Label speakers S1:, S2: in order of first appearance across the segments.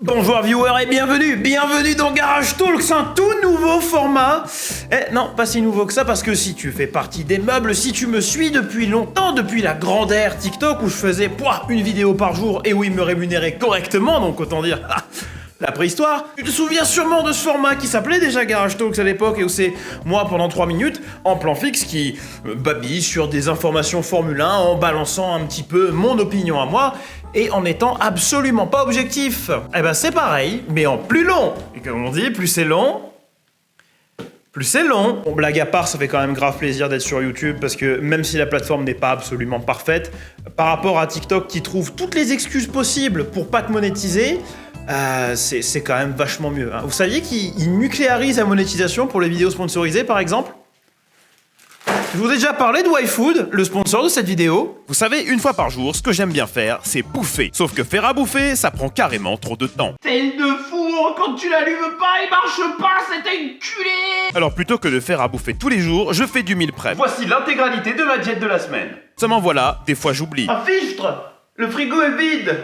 S1: Bonjour viewers et bienvenue dans Garage Talks, un tout nouveau format. Non, pas si nouveau que ça parce que si tu fais partie des meubles, si tu me suis depuis longtemps, depuis la grande ère TikTok où je faisais une vidéo par jour et où ils me rémunéraient correctement, donc autant dire... la préhistoire. Tu te souviens sûrement de ce format qui s'appelait déjà Garage Talks à l'époque et où c'est moi pendant 3 minutes en plan fixe qui babille sur des informations Formule 1 en balançant un petit peu mon opinion à moi et en étant absolument pas objectif. Eh ben c'est pareil, mais en plus long. Et comme on dit, plus c'est long... plus c'est long. Bon, blague à part, ça fait quand même grave plaisir d'être sur YouTube parce que même si la plateforme n'est pas absolument parfaite, par rapport à TikTok qui trouve toutes les excuses possibles pour pas te monétiser, c'est quand même vachement mieux. Hein. Vous saviez qu'ils nucléarisent la monétisation pour les vidéos sponsorisées, par exemple ? Je vous ai déjà parlé de YFood, le sponsor de cette vidéo.
S2: Vous savez, une fois par jour, ce que j'aime bien faire, c'est bouffer. Sauf que faire à bouffer, ça prend carrément trop de temps.
S1: C'est une de four, quand tu l'allumes pas, il marche pas, c'était une culée.
S2: Alors plutôt que de faire à bouffer tous les jours, je fais du meal prep.
S1: Voici l'intégralité de ma diète de la semaine.
S2: Seulement voilà, des fois j'oublie.
S1: Un fichtre. Le frigo est vide.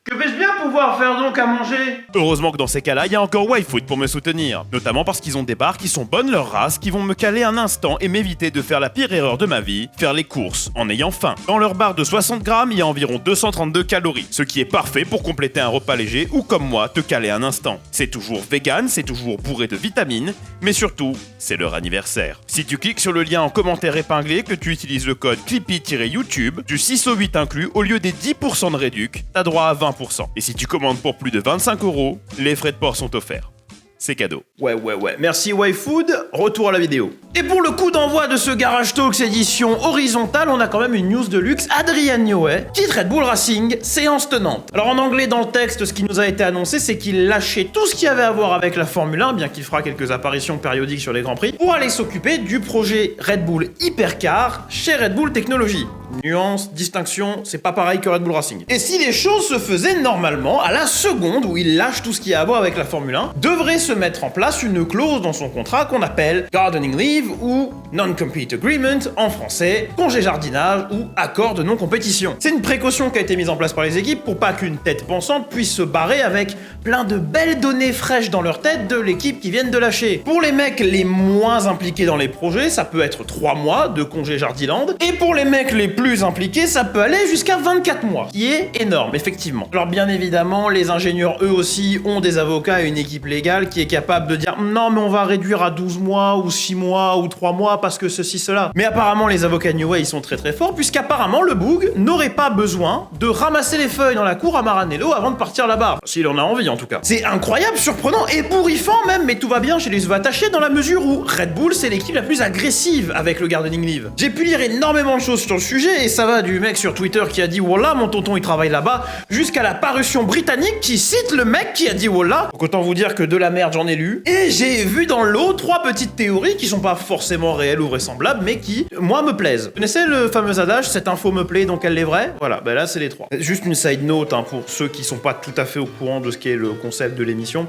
S1: Que vais-je bien pouvoir faire donc à manger ?
S2: Heureusement que dans ces cas-là, il y a encore YFood pour me soutenir. Notamment parce qu'ils ont des barres qui sont bonnes leur race, qui vont me caler un instant et m'éviter de faire la pire erreur de ma vie, faire les courses en ayant faim. Dans leur barre de 60 grammes, il y a environ 232 calories, ce qui est parfait pour compléter un repas léger ou comme moi, te caler un instant. C'est toujours vegan, c'est toujours bourré de vitamines, mais surtout, c'est leur anniversaire. Si tu cliques sur le lien en commentaire épinglé, que tu utilises le code Clippy-YouTube, du 6 au 8 inclus, au lieu des 10% de réduc, t'as droit à 20%. Et si tu commandes pour plus de 25 €, les frais de port sont offerts. C'est cadeau.
S1: Ouais. Merci YFood. Retour à la vidéo. Et pour le coup d'envoi de ce Garage Talks édition horizontale, on a quand même une news de luxe. Adrian Newey quitte Red Bull Racing, séance tenante. Alors en anglais dans le texte, ce qui nous a été annoncé, c'est qu'il lâchait tout ce qui avait à voir avec la Formule 1, bien qu'il fera quelques apparitions périodiques sur les Grands Prix, pour aller s'occuper du projet Red Bull Hypercar chez Red Bull Technologies. Nuance, distinction, c'est pas pareil que Red Bull Racing. Et si les choses se faisaient normalement, à la seconde où il lâche tout ce qui a à voir avec la Formule 1, devrait se mettre en place une clause dans son contrat qu'on appelle Gardening Leave ou Non-Compete Agreement, en français, congé jardinage ou accord de non-compétition. C'est une précaution qui a été mise en place par les équipes pour pas qu'une tête pensante puisse se barrer avec plein de belles données fraîches dans leur tête de l'équipe qui viennent de lâcher. Pour les mecs les moins impliqués dans les projets, ça peut être 3 mois de congé jardiland, et pour les mecs les plus impliqués, ça peut aller jusqu'à 24 mois, qui est énorme, effectivement. Alors bien évidemment, les ingénieurs eux aussi ont des avocats et une équipe légale qui est capable de dire non mais on va réduire à 12 mois ou 6 mois ou 3 mois parce que ceci cela. Mais apparemment les avocats Newey ils sont très forts puisqu'apparemment le Boug n'aurait pas besoin de ramasser les feuilles dans la cour à Maranello avant de partir là-bas. S'il en a envie en tout cas. C'est incroyable, surprenant et bourrifant même, mais tout va bien chez les cheveux attachés dans la mesure où Red Bull c'est l'équipe la plus agressive avec le Gardening Leave. J'ai pu lire énormément de choses sur le sujet et ça va du mec sur Twitter qui a dit wallah mon tonton il travaille là-bas jusqu'à la parution britannique qui cite le mec qui a dit wallah. Donc autant vous dire que de la merde j'en ai lu. Et j'ai vu dans le lot 3 petites théories qui sont pas forcément réelles ou vraisemblables, mais qui, moi, me plaisent. Vous connaissez le fameux adage, cette info me plaît donc elle est vraie ? Voilà, ben là c'est les 3. Juste une side note hein, pour ceux qui sont pas tout à fait au courant de ce qu'est le concept de l'émission.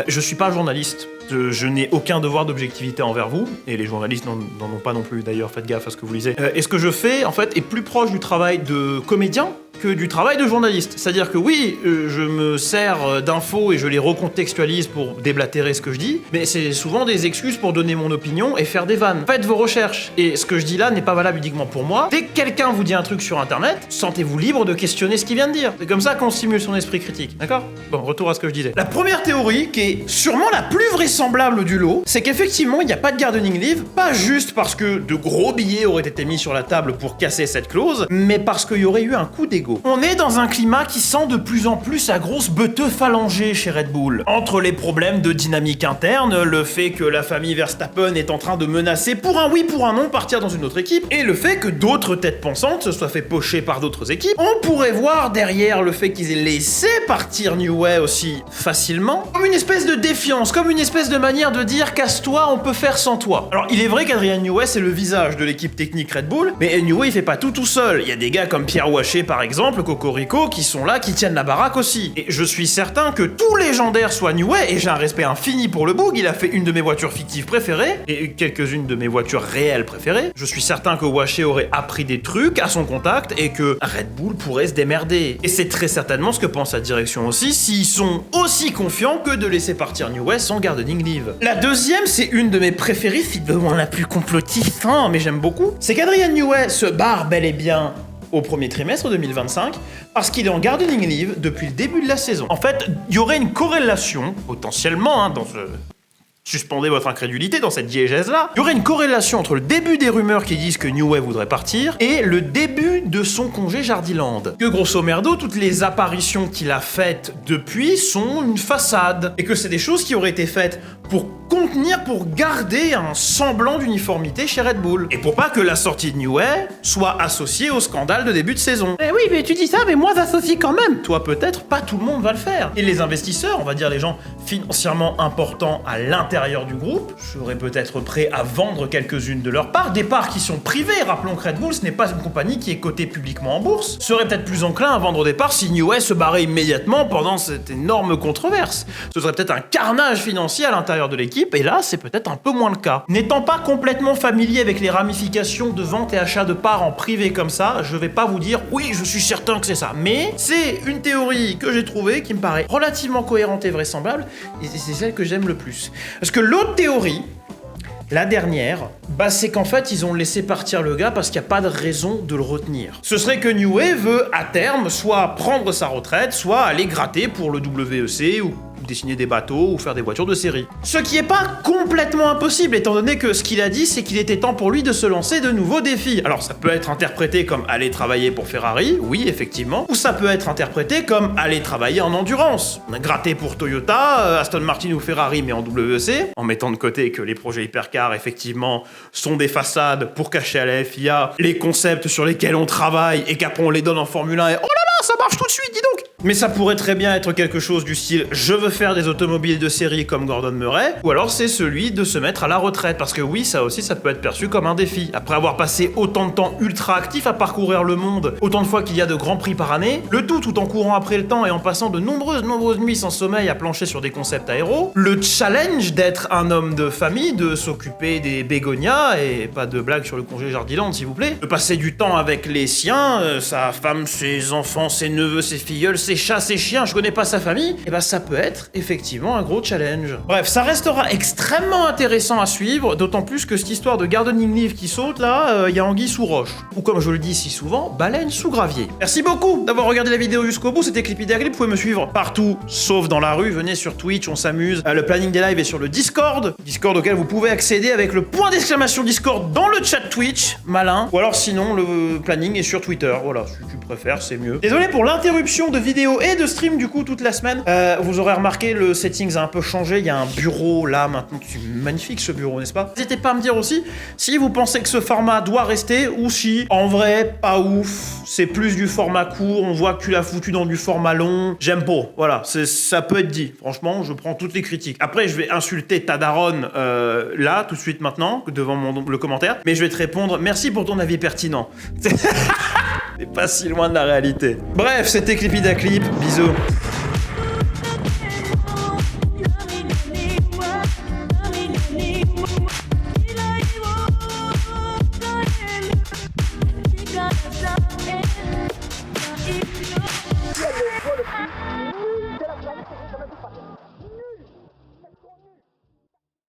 S1: Je suis pas journaliste. Je n'ai aucun devoir d'objectivité envers vous, et les journalistes n'en ont pas non plus d'ailleurs, faites gaffe à ce que vous lisez. Et ce que je fais, en fait, est plus proche du travail de comédien que du travail de journaliste. C'est-à-dire que oui, je me sers d'infos et je les recontextualise pour déblatérer ce que je dis, mais c'est souvent des excuses pour donner mon opinion et faire des vannes. Faites vos recherches. Et ce que je dis là n'est pas valable uniquement pour moi. Dès que quelqu'un vous dit un truc sur internet, sentez-vous libre de questionner ce qu'il vient de dire. C'est comme ça qu'on stimule son esprit critique, d'accord ? Bon, retour à ce que je disais. La première théorie, qui est sûrement la plus vraisemblable du lot, c'est qu'effectivement il n'y a pas de gardening leave, pas juste parce que de gros billets auraient été mis sur la table pour casser cette clause, mais parce qu'il y aurait eu un coup d'ego. On est dans un climat qui sent de plus en plus la grosse beuteux phalangée chez Red Bull. Entre les problèmes de dynamique interne, le fait que la famille Verstappen est en train de menacer pour un oui, pour un non partir dans une autre équipe, et le fait que d'autres têtes pensantes se soient fait pocher par d'autres équipes, on pourrait voir derrière le fait qu'ils aient laissé partir Newey aussi facilement, comme une espèce de défiance, comme une espèce de manière de dire casse-toi, on peut faire sans toi. Alors il est vrai qu'Adrian Newey c'est le visage de l'équipe technique Red Bull, mais Newey il fait pas tout seul. Il y a des gars comme Pierre Waché par exemple, exemple Cocorico qui sont là, qui tiennent la baraque aussi. Et je suis certain que tout légendaire soit New Way, et j'ai un respect infini pour le Boog, il a fait une de mes voitures fictives préférées, et quelques-unes de mes voitures réelles préférées. Je suis certain que Waché aurait appris des trucs à son contact, et que Red Bull pourrait se démerder. Et c'est très certainement ce que pense la direction aussi, s'ils sont aussi confiants que de laisser partir New Way sans gardening leave. La deuxième, c'est une de mes préférées, si de loin la plus complotiste, hein, mais j'aime beaucoup, c'est qu'Adrian Newey se barre bel et bien au premier trimestre 2025 parce qu'il est en gardening leave depuis le début de la saison. En fait, il y aurait une corrélation, potentiellement, hein, dans ce... Suspendez votre incrédulité dans cette diégèse-là. Il y aurait une corrélation entre le début des rumeurs qui disent que New Way voudrait partir et le début de son congé Jardiland. Que grosso merdo, toutes les apparitions qu'il a faites depuis sont une façade. Et que c'est des choses qui auraient été faites pour contenir, pour garder un semblant d'uniformité chez Red Bull. Et pour pas que la sortie de New Way soit associée au scandale de début de saison. Eh oui, mais tu dis ça, mais moi j'associe quand même. Toi peut-être, pas tout le monde va le faire. Et les investisseurs, on va dire les gens financièrement importants à l'intérieur du groupe, seraient peut-être prêts à vendre quelques-unes de leurs parts. Des parts qui sont privées, rappelons que Red Bull, ce n'est pas une compagnie qui est cotée publiquement en bourse. Seraient peut-être plus enclins à vendre des parts si New Way se barrait immédiatement pendant cette énorme controverse. Ce serait peut-être un carnage financier à l'intérieur de l'équipe, et là, c'est peut-être un peu moins le cas. N'étant pas complètement familier avec les ramifications de vente et achat de parts en privé comme ça, je vais pas vous dire « oui, je suis certain que c'est ça », mais c'est une théorie que j'ai trouvée qui me paraît relativement cohérente et vraisemblable, et c'est celle que j'aime le plus. Parce que l'autre théorie, la dernière, bah c'est qu'en fait ils ont laissé partir le gars parce qu'il n'y a pas de raison de le retenir. Ce serait que New Way veut à terme soit prendre sa retraite, soit aller gratter pour le WEC ou dessiner des bateaux ou faire des voitures de série. Ce qui est pas complètement impossible étant donné que ce qu'il a dit c'est qu'il était temps pour lui de se lancer de nouveaux défis. Alors ça peut être interprété comme aller travailler pour Ferrari, oui effectivement, ou ça peut être interprété comme aller travailler en endurance. Gratter pour Toyota, Aston Martin ou Ferrari mais en WEC, en mettant de côté que les projets hypercars effectivement sont des façades pour cacher à la FIA les concepts sur lesquels on travaille et qu'après on les donne en Formule 1 et oh là là ça marche tout de suite dis donc. Mais ça pourrait très bien être quelque chose du style « je veux faire des automobiles de série comme Gordon Murray » ou alors c'est celui de se mettre à la retraite, parce que oui, ça aussi, ça peut être perçu comme un défi. Après avoir passé autant de temps ultra actif à parcourir le monde, autant de fois qu'il y a de grands prix par année, le tout en courant après le temps et en passant de nombreuses nuits sans sommeil à plancher sur des concepts aéros, le challenge d'être un homme de famille, de s'occuper des bégonias, et pas de blague sur le congé Jardiland s'il vous plaît, de passer du temps avec les siens, sa femme, ses enfants, ses neveux, ses filleuls, ses chats, ses chiens, je connais pas sa famille, et bah ça peut être effectivement un gros challenge. Bref, ça restera extrêmement intéressant à suivre, d'autant plus que cette histoire de gardening leave qui saute là, y a anguille sous roche. Ou comme je le dis si souvent, baleine sous gravier. Merci beaucoup d'avoir regardé la vidéo jusqu'au bout, c'était Clippy Dagley, vous pouvez me suivre partout, sauf dans la rue, venez sur Twitch, on s'amuse. Le planning des lives est sur le Discord auquel vous pouvez accéder avec le point d'exclamation Discord dans le chat Twitch, malin. Ou alors sinon, le planning est sur Twitter, voilà, si tu préfères, c'est mieux. Désolé pour l'interruption de vidéo et de stream du coup toute la semaine. Vous aurez remarqué, le settings a un peu changé, il y a un bureau là maintenant, c'est magnifique ce bureau, n'est-ce pas? N'hésitez pas à me dire aussi si vous pensez que ce format doit rester ou si, en vrai, pas ouf, c'est plus du format court, on voit que tu l'as foutu dans du format long, j'aime pas, voilà, ça peut être dit, franchement, je prends toutes les critiques. Après, je vais insulter ta daronne là, tout de suite maintenant, devant le commentaire, mais je vais te répondre, merci pour ton avis pertinent. C'est pas si loin de la réalité. Bref, c'était Clippy Dagley, bisous.